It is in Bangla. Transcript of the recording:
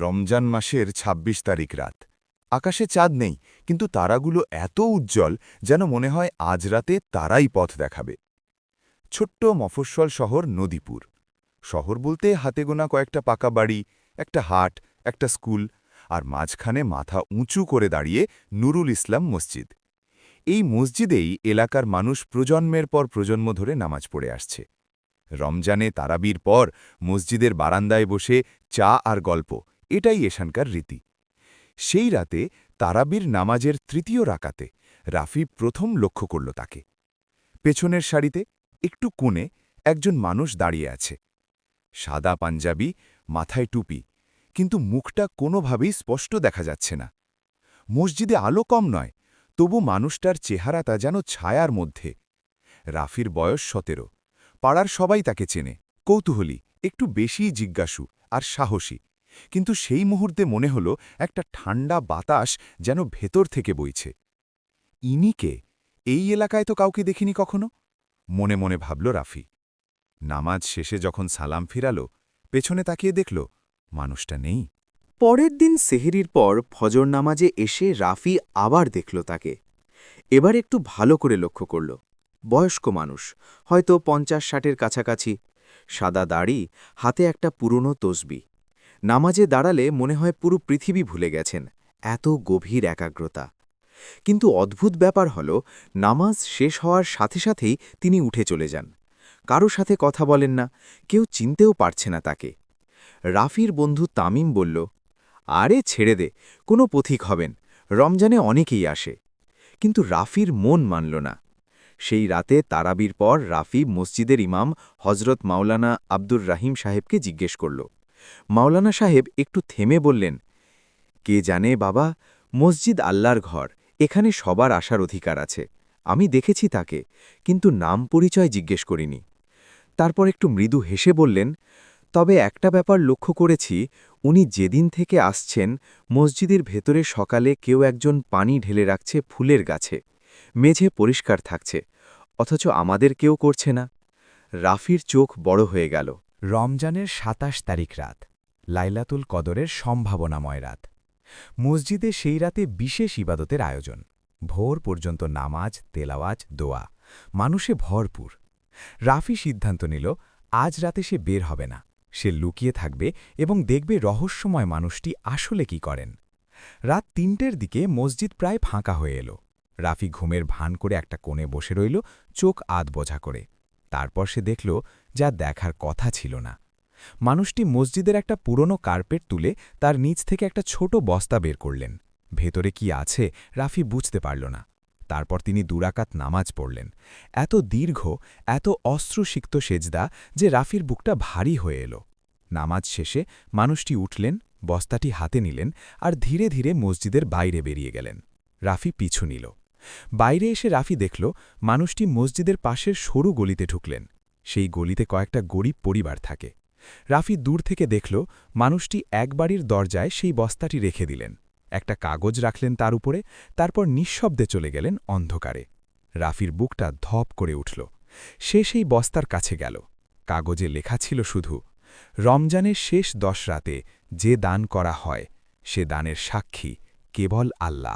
রমজান মাসের ২৬ তারিখ রাত। আকাশে চাঁদ নেই, কিন্তু তারাগুলো এত উজ্জ্বল যেন মনে হয় আজ রাতে তারাই পথ দেখাবে। ছোট্ট মফস্বল শহর নদীপুর। শহর বলতে হাতে গোনা কয়েকটা পাকা বাড়ি, একটা হাট, একটা স্কুল, আর মাঝখানে মাথা উঁচু করে দাঁড়িয়ে নুরুল ইসলাম মসজিদ। এই মসজিদেই এলাকার মানুষ প্রজন্মের পর প্রজন্ম ধরে নামাজ পড়ে আসছে। রমজানে তারাবির পর মসজিদের বারান্দায় বসে চা আর গল্প, এটাই এখানকার রীতি। সেই রাতে তারাবির নামাজের তৃতীয় রাকাতে রাফি প্রথম লক্ষ্য করল তাকে। পেছনের সারিতে একটু কোণে একজন মানুষ দাঁড়িয়ে আছে। সাদা পাঞ্জাবি, মাথায় টুপি, কিন্তু মুখটা কোনোভাবেই স্পষ্ট দেখা যাচ্ছে না। মসজিদে আলো কম নয়, তবু মানুষটার চেহারাটা যেন ছায়ার মধ্যে। রাফির বয়স ১৭। পাড়ার সবাই তাকে চেনে, কৌতূহলী, একটু বেশিই জিজ্ঞাসু আর সাহসী। কিন্তু সেই মুহূর্তে মনে হল একটা ঠান্ডা বাতাস যেন ভেতর থেকে বইছে। ইনি কে? এই এলাকায় তো কাউকে দেখিনি কখনো, মনে মনে ভাবল রাফি। নামাজ শেষে যখন সালাম ফিরালো, পেছনে তাকিয়ে দেখল মানুষটা নেই। পরের দিন সেহরির পর ফজর নামাজে এসে রাফি আবার দেখল তাকে। এবার একটু ভালো করে লক্ষ্য করল। বয়স্ক মানুষ, হয়তো ৫০-৬০-এর কাছাকাছি, সাদা দাড়ি, হাতে একটা পুরনো তসবি। নামাজে দাঁড়ালে মনে হয় পুরো পৃথিবী ভুলে গেছেন, এত গভীর একাগ্রতা। কিন্তু অদ্ভুত ব্যাপার হল, নামাজ শেষ হওয়ার সাথে সাথেই তিনি উঠে চলে যান। কারো সাথে কথা বলেন না, কেউ চিনতেও পারছে না তাকে। রাফির বন্ধু তামিম বলল, আরে ছেড়ে দে, কোনো পথিক হবেন, রমজানে অনেকেই আসে। কিন্তু রাফির মন মানল না। সেই রাতে তারাবির পর রাফি মসজিদের ইমাম হজরত মাওলানা আব্দুর রাহিম সাহেবকে জিজ্ঞেস করল। মাওলানা সাহেব একটু থেমে বললেন, কে জানে বাবা, মসজিদ আল্লাহর ঘর, এখানে সবার আসার অধিকার আছে। আমি দেখেছি তাকে, কিন্তু নাম পরিচয় জিজ্ঞেস করিনি। তারপর একটু মৃদু হেসে বললেন, তবে একটা ব্যাপার লক্ষ্য করেছি, উনি যেদিন থেকে আসছেন, মসজিদের ভেতরে সকালে কেউ একজন পানি ঢেলে রাখছে ফুলের গাছে, মেঝে পরিষ্কার থাকছে, অথচ আমাদের কেউ করছে না। রাফির চোখ বড় হয়ে গেল। রমজানের ২৭ তারিখ রাত, লাইলাতুল কদরের সম্ভাবনাময় রাত। মসজিদে সেই রাতে বিশেষ ইবাদতের আয়োজন। ভোর পর্যন্ত নামাজ, তেলাওয়াজ, দোয়া, মানুষে ভরপুর। রাফি সিদ্ধান্ত নিল, আজ রাতে সে বের হবে না। সে লুকিয়ে থাকবে এবং দেখবে রহস্যময় মানুষটি আসলে কি করেন। রাত ৩টের দিকে মসজিদ প্রায় ফাঁকা হয়ে এলো। রাফি ঘুমের ভান করে একটা কোণে বসে রইল, চোখ আধ বোঝা করে। তারপর সে দেখল যা দেখার কথা ছিল না। মানুষটি মসজিদের একটা পুরনো কার্পেট তুলে তার নিচ থেকে একটা ছোট বস্তা বের করলেন। ভেতরে কি আছে রাফি বুঝতে পারল না। তারপর তিনি ২ রাকাত নামাজ পড়লেন। এত দীর্ঘ, এত অশ্রুসিক্ত সেজদা যে রাফির বুকটা ভারী হয়ে এল। নামাজ শেষে মানুষটি উঠলেন, বস্তাটি হাতে নিলেন আর ধীরে ধীরে মসজিদের বাইরে বেরিয়ে গেলেন। রাফি পিছু নিল। বাইরে এসে রাফি দেখল মানুষটি মসজিদের পাশের সরু গলিতে ঢুকলেন। সেই গলিতে কয়েকটা গরিব পরিবার থাকে। রাফি দূর থেকে দেখল মানুষটি এক বাড়ির দরজায় সেই বস্তাটি রেখে দিলেন। একটা কাগজ রাখলেন তার উপরে, তারপর নিঃশব্দে চলে গেলেন অন্ধকারে। রাফির বুকটা ধপ করে উঠল। সে সেই বস্তার কাছে গেল। কাগজে লেখা ছিল শুধু, রমজানের শেষ ১০ রাতে যে দান করা হয়, সে দানের সাক্ষী কেবল আল্লাহ।